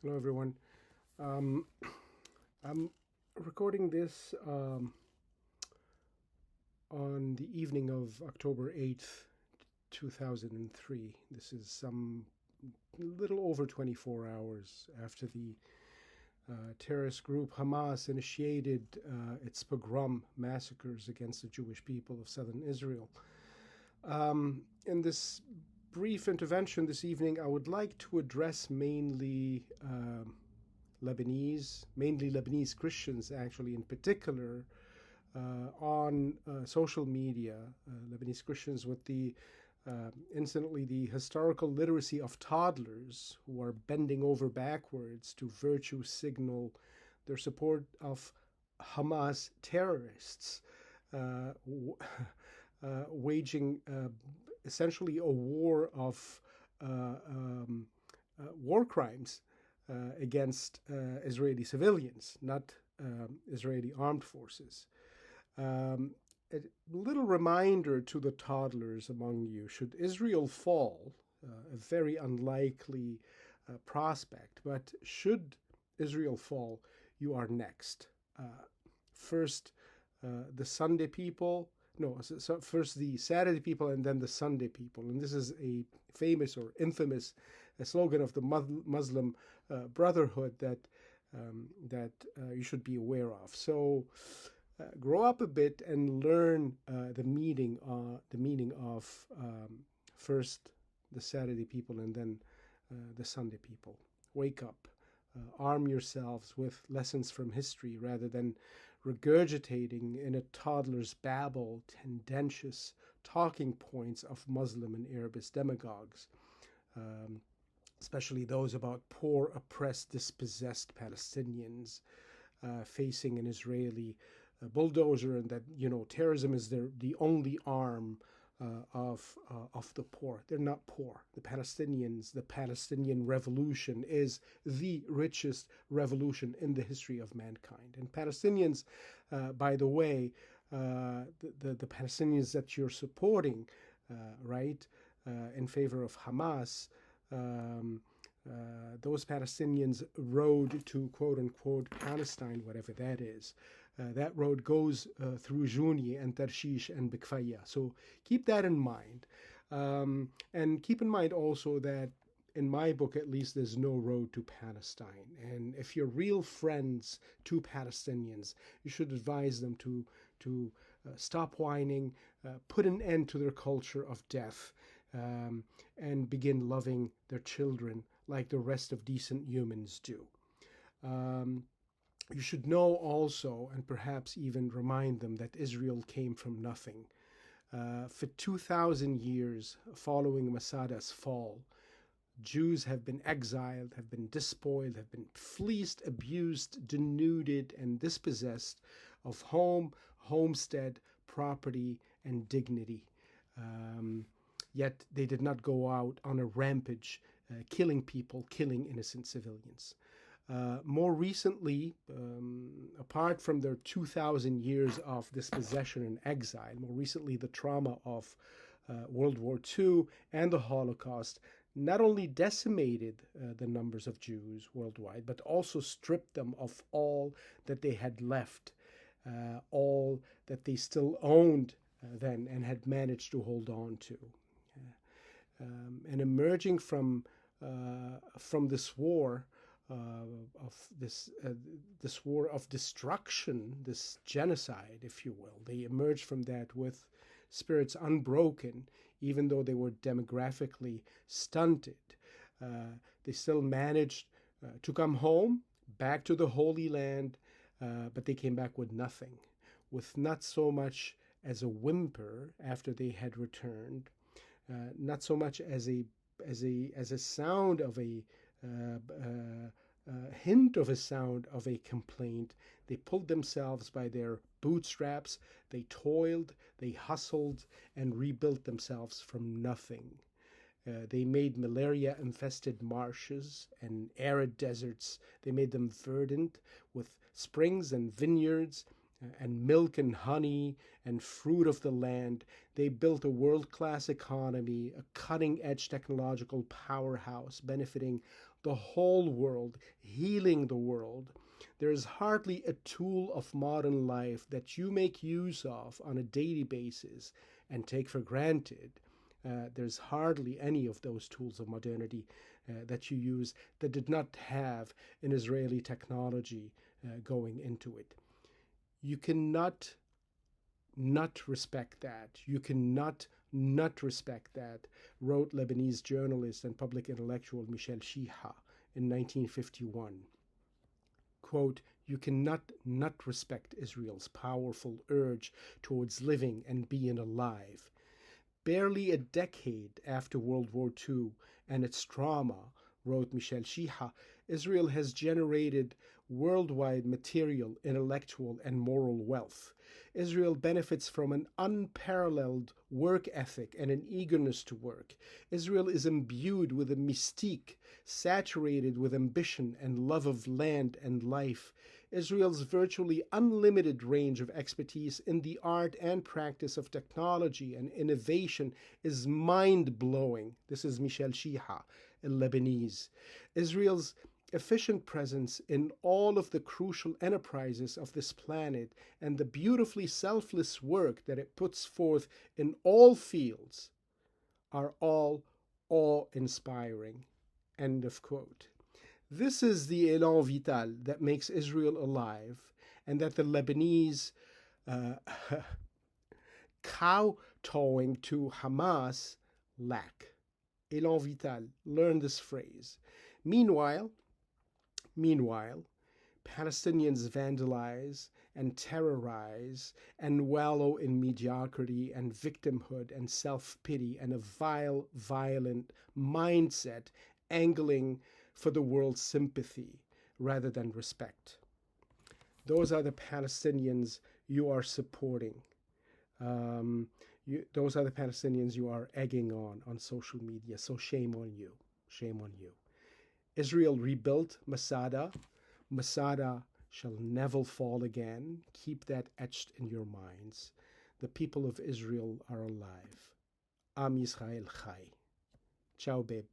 Hello, everyone. Um, I'm recording this on the evening of October 8th, 2003. This is some little over 24 hours after the terrorist group Hamas initiated its pogrom massacres against the Jewish people of southern Israel. In this brief intervention this evening, I would like to address mainly Lebanese Christians, actually, in particular, on social media, Lebanese Christians with incidentally, the historical literacy of toddlers who are bending over backwards to virtue signal their support of Hamas terrorists, uh, waging essentially a war of war crimes against Israeli civilians, not Israeli armed forces. Um, a little reminder to the toddlers among you: should Israel fall, a very unlikely prospect, but should Israel fall, you are next. First, the Sunday people. No, so first the Saturday people and then the Sunday people. And this is a famous or infamous slogan of the Muslim Brotherhood that you should be aware of. So grow up a bit and learn the meaning of first the Saturday people and then the Sunday people. Wake up, arm yourselves with lessons from history rather than regurgitating in a toddler's babble tendentious talking points of Muslim and Arabist demagogues, um, especially those about poor, oppressed, dispossessed Palestinians facing an Israeli bulldozer, and that terrorism is the only arm of the poor. They're not poor. The Palestinians, the Palestinian revolution is the richest revolution in the history of mankind. And Palestinians, by the way, the Palestinians that you're supporting, right, in favor of Hamas. Um, those Palestinians' road to quote unquote Palestine, whatever that is, that road goes through Jounieh and Tarshish and Bikfaya. So keep that in mind. And keep in mind also that in my book, at least, there's no road to Palestine. And if you're real friends to Palestinians, you should advise them to stop whining, put an end to their culture of death, and begin loving their children like the rest of decent humans do. Um, you should know also, and perhaps even remind them, that Israel came from nothing. For 2,000 years following Masada's fall, Jews have been exiled, have been despoiled, have been fleeced, abused, denuded, and dispossessed of home, homestead, property, and dignity. Um, Yet they did not go out on a rampage, killing people, killing innocent civilians. More recently, apart from their 2,000 years of dispossession and exile, more recently the trauma of World War II and the Holocaust not only decimated the numbers of Jews worldwide, but also stripped them of all that they had left, all that they still owned then and had managed to hold on to. And emerging from this war, of this war of destruction, this genocide, if you will. They emerged from that with spirits unbroken, even though they were demographically stunted. They still managed to come home, back to the Holy Land, but they came back with nothing, with not so much as a whimper after they had returned, not so much as a sound of a hint of a sound of a complaint. They pulled themselves by their bootstraps. They toiled, they hustled, and rebuilt themselves from nothing. They made malaria infested marshes and arid deserts. They made them verdant with springs and vineyards and milk and honey and fruit of the land. They built a world-class economy, a cutting-edge technological powerhouse, benefiting the whole world, healing the world. There is hardly a tool of modern life that you make use of on a daily basis and take for granted. There's hardly any of those tools of modernity that you use that did not have an Israeli technology going into it. You cannot not respect that. You cannot not respect that, wrote Lebanese journalist and public intellectual Michel Chiha in 1951. Quote, you cannot not respect Israel's powerful urge towards living and being alive. Barely a decade after World War II and its trauma, wrote Michel Chiha, Israel has generated worldwide material, intellectual, and moral wealth. Israel benefits from an unparalleled work ethic and an eagerness to work. Israel is imbued with a mystique, saturated with ambition and love of land and life. Israel's virtually unlimited range of expertise in the art and practice of technology and innovation is mind-blowing. This is Michel Chiha, a Lebanese. Israel's efficient presence in all of the crucial enterprises of this planet and the beautifully selfless work that it puts forth in all fields are all awe-inspiring. End of quote. This is the élan vital that makes Israel alive and that the Lebanese kowtowing to Hamas lack. Élan vital. Learn this phrase. Meanwhile, Palestinians vandalize and terrorize and wallow in mediocrity and victimhood and self-pity and a vile, violent mindset angling for the world's sympathy rather than respect. Those are the Palestinians you are supporting. Those are the Palestinians you are egging on social media. So shame on you. Shame on you. Israel rebuilt Masada. Masada shall never fall again. Keep that etched in your minds. The people of Israel are alive. Am Yisrael Chai. Ciao, babe.